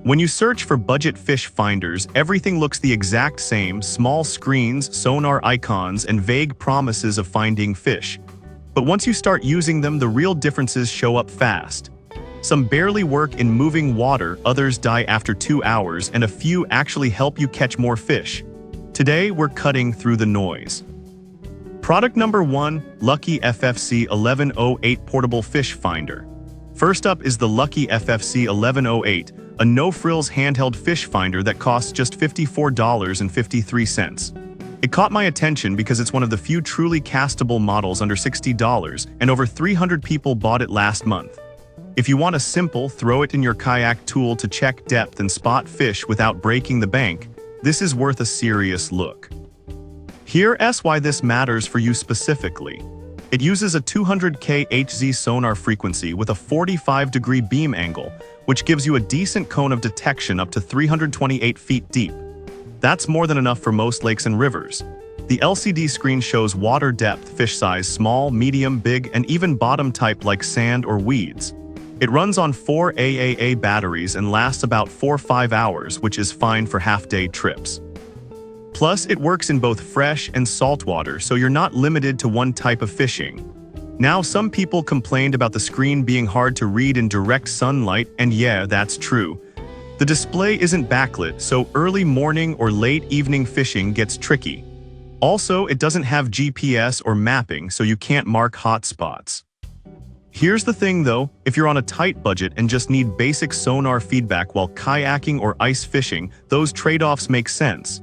When you search for budget fish finders, everything looks the exact same: small screens, sonar icons, and vague promises of finding fish. But once you start using them, the real differences show up fast. Some barely work in moving water, others die after 2 hours, and a few actually help you catch more fish. Today, we're cutting through the noise. Product number 1, Lucky FFC 1108 Portable Fish Finder. First up is the Lucky FFC 1108, a no-frills handheld fish finder that costs just $54.53. It caught my attention because it's one of the few truly castable models under $60, and over 300 people bought it last month. If you want a simple, throw-it-in-your kayak tool to check depth and spot fish without breaking the bank, this is worth a serious look. Here's why this matters for you specifically. It uses a 200 kHz sonar frequency with a 45-degree beam angle, which gives you a decent cone of detection up to 328 feet deep. That's more than enough for most lakes and rivers. The LCD screen shows water depth, fish size, small, medium, big, and even bottom type like sand or weeds. It runs on 4 AAA batteries and lasts about 4-5 hours, which is fine for half-day trips. Plus, it works in both fresh and saltwater, so you're not limited to one type of fishing. Now, some people complained about the screen being hard to read in direct sunlight, and yeah, that's true. The display isn't backlit, so early morning or late evening fishing gets tricky. Also, it doesn't have GPS or mapping, so you can't mark hotspots. Here's the thing though, if you're on a tight budget and just need basic sonar feedback while kayaking or ice fishing, those trade-offs make sense.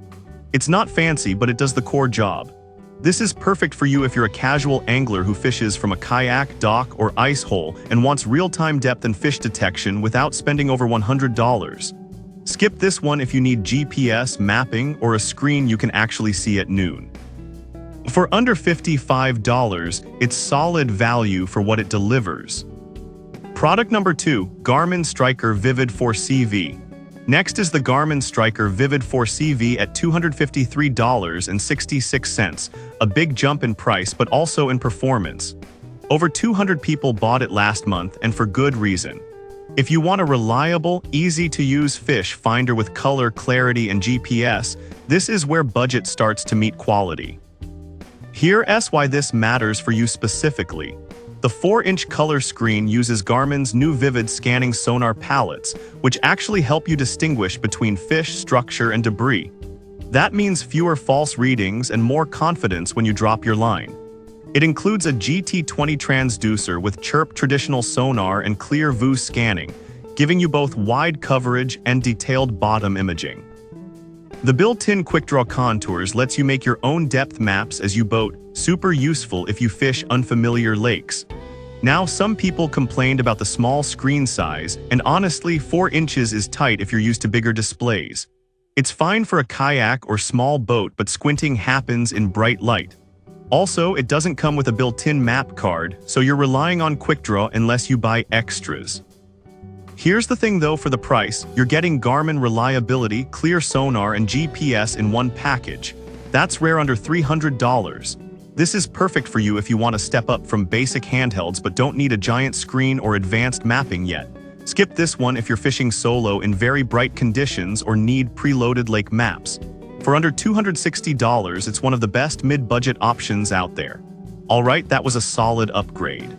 It's not fancy, but it does the core job. This is perfect for you if you're a casual angler who fishes from a kayak, dock, or ice hole and wants real-time depth and fish detection without spending over $100. Skip this one if you need GPS, mapping, or a screen you can actually see at noon. For under $55, it's solid value for what it delivers. Product number 2, Garmin Striker Vivid 4CV. Next is the Garmin Striker Vivid 4CV at $253.66, a big jump in price but also in performance. Over 200 people bought it last month, and for good reason. If you want a reliable, easy-to-use fish finder with color, clarity, and GPS, this is where budget starts to meet quality. Here's why this matters for you specifically. The 4-inch color screen uses Garmin's new Vivid scanning sonar palettes, which actually help you distinguish between fish, structure, and debris. That means fewer false readings and more confidence when you drop your line. It includes a GT20 transducer with chirp traditional sonar and clear VU scanning, giving you both wide coverage and detailed bottom imaging. The built-in quick-draw contours lets you make your own depth maps as you boat, super useful if you fish unfamiliar lakes. Now, some people complained about the small screen size, and honestly, 4 inches is tight if you're used to bigger displays. It's fine for a kayak or small boat, but squinting happens in bright light. Also, it doesn't come with a built-in map card, so you're relying on quick-draw unless you buy extras. Here's the thing though, for the price, you're getting Garmin reliability, clear sonar, and GPS in one package. That's rare under $300. This is perfect for you if you want to step up from basic handhelds but don't need a giant screen or advanced mapping yet. Skip this one if you're fishing solo in very bright conditions or need preloaded lake maps. For under $260, it's one of the best mid-budget options out there. Alright, that was a solid upgrade.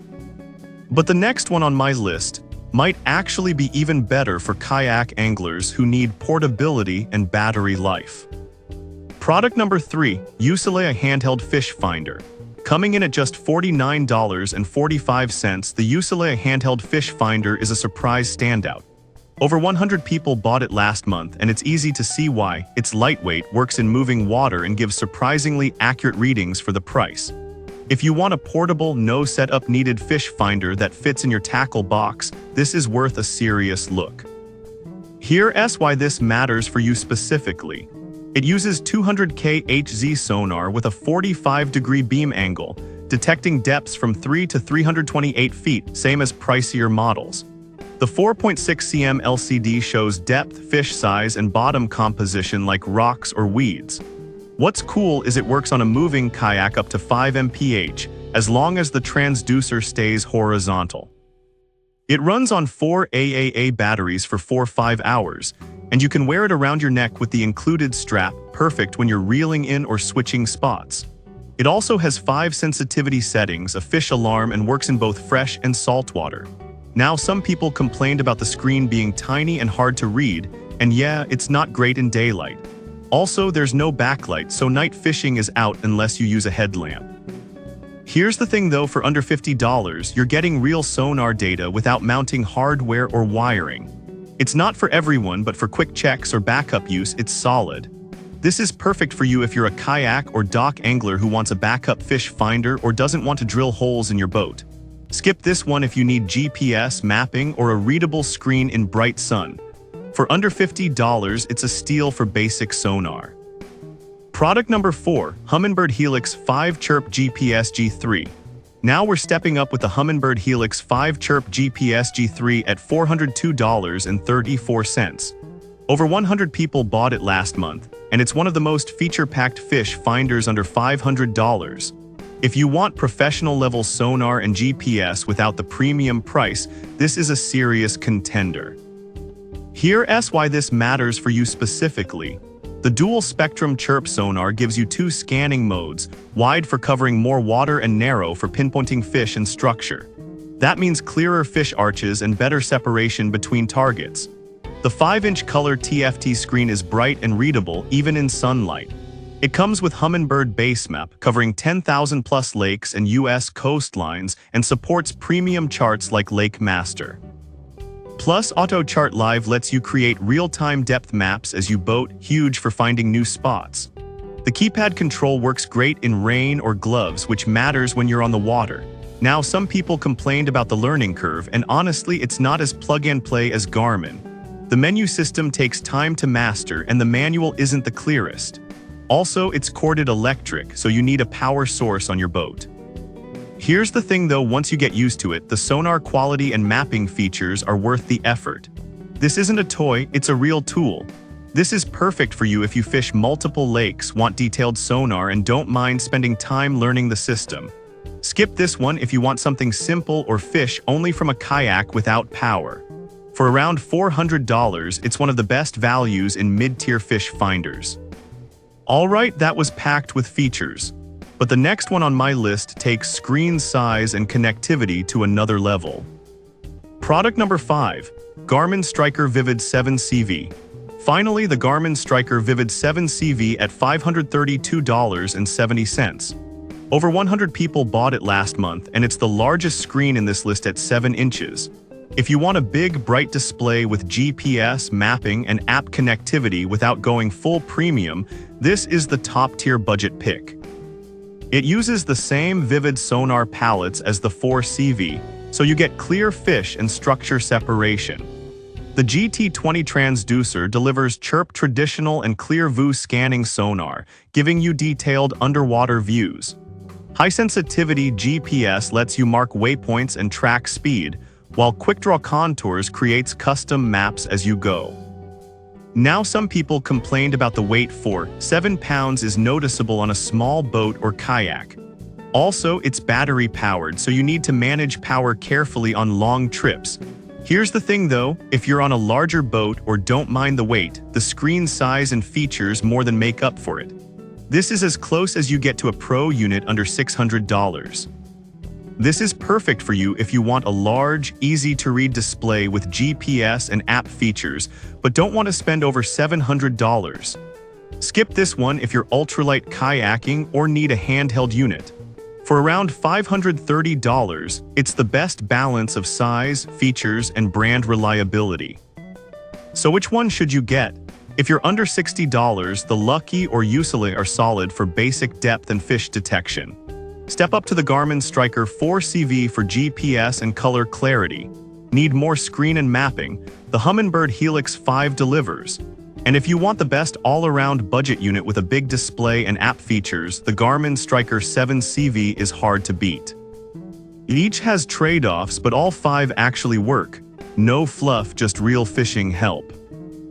But the next one on my list might actually be even better for kayak anglers who need portability and battery life. Product number 3, Usilea Handheld Fish Finder. Coming in at just $49.45, the Usilea Handheld Fish Finder is a surprise standout. Over 100 people bought it last month, and it's easy to see why. It's lightweight, works in moving water, and gives surprisingly accurate readings for the price. If you want a portable, no setup needed fish finder that fits in your tackle box, this is worth a serious look. Here's why this matters for you specifically. It uses 200 kHz sonar with a 45-degree beam angle, detecting depths from 3 to 328 feet, same as pricier models. The 4.6 cm LCD shows depth, fish size, and bottom composition like rocks or weeds. What's cool is it works on a moving kayak up to 5 mph, as long as the transducer stays horizontal. It runs on 4 AAA batteries for 5 hours, and you can wear it around your neck with the included strap, perfect when you're reeling in or switching spots. It also has 5 sensitivity settings, a fish alarm, and works in both fresh and salt water. Now, some people complained about the screen being tiny and hard to read, and yeah, it's not great in daylight. Also, there's no backlight, so night fishing is out unless you use a headlamp. Here's the thing though, for under $50, you're getting real sonar data without mounting hardware or wiring. It's not for everyone, but for quick checks or backup use, it's solid. This is perfect for you if you're a kayak or dock angler who wants a backup fish finder or doesn't want to drill holes in your boat. Skip this one if you need GPS mapping or a readable screen in bright sun. For under $50, it's a steal for basic sonar. Product number 4, Humminbird Helix 5 Chirp GPS G3. Now we're stepping up with the Humminbird Helix 5 Chirp GPS G3 at $402.34. Over 100 people bought it last month, and it's one of the most feature-packed fish finders under $500. If you want professional-level sonar and GPS without the premium price, this is a serious contender. Here's why this matters for you specifically. The dual-spectrum chirp sonar gives you 2 scanning modes, wide for covering more water and narrow for pinpointing fish and structure. That means clearer fish arches and better separation between targets. The 5-inch color TFT screen is bright and readable even in sunlight. It comes with Humminbird base map covering 10,000+ lakes and US coastlines and supports premium charts like Lake Master. Plus, Auto Chart Live lets you create real-time depth maps as you boat, huge for finding new spots. The keypad control works great in rain or gloves, which matters when you're on the water. Now, some people complained about the learning curve, and honestly, it's not as plug-and-play as Garmin. The menu system takes time to master, and the manual isn't the clearest. Also, it's corded electric, so you need a power source on your boat. Here's the thing though, once you get used to it, the sonar quality and mapping features are worth the effort. This isn't a toy, it's a real tool. This is perfect for you if you fish multiple lakes, want detailed sonar, and don't mind spending time learning the system. Skip this one if you want something simple or fish only from a kayak without power. For around $400, it's one of the best values in mid-tier fish finders. Alright, that was packed with features. But the next one on my list takes screen size and connectivity to another level. Product number 5, Garmin Striker Vivid 7 CV. Finally, the Garmin Striker Vivid 7 CV at $532.70. Over 100 people bought it last month, and it's the largest screen in this list at 7 inches. If you want a big, bright display with GPS, mapping, and app connectivity without going full premium, this is the top-tier budget pick. It uses the same vivid sonar palettes as the 4 CV, so you get clear fish and structure separation. The GT20 transducer delivers chirp traditional and clear VU scanning sonar, giving you detailed underwater views. High-sensitivity GPS lets you mark waypoints and track speed, while quick-draw contours creates custom maps as you go. Now, some people complained about the weight. 7 pounds is noticeable on a small boat or kayak. Also, it's battery-powered, so you need to manage power carefully on long trips. Here's the thing though, if you're on a larger boat or don't mind the weight, the screen size and features more than make up for it. This is as close as you get to a pro unit under $600. This is perfect for you if you want a large, easy-to-read display with GPS and app features, but don't want to spend over $700. Skip this one if you're ultralight kayaking or need a handheld unit. For around $530, it's the best balance of size, features, and brand reliability. So which one should you get? If you're under $60, the Lucky or Usala are solid for basic depth and fish detection. Step up to the Garmin Striker 4 CV for GPS and color clarity. Need more screen and mapping? The Humminbird Helix 5 delivers. And if you want the best all-around budget unit with a big display and app features, the Garmin Striker 7 CV is hard to beat. Each has trade-offs, but all 5 actually work. No fluff, just real fishing help.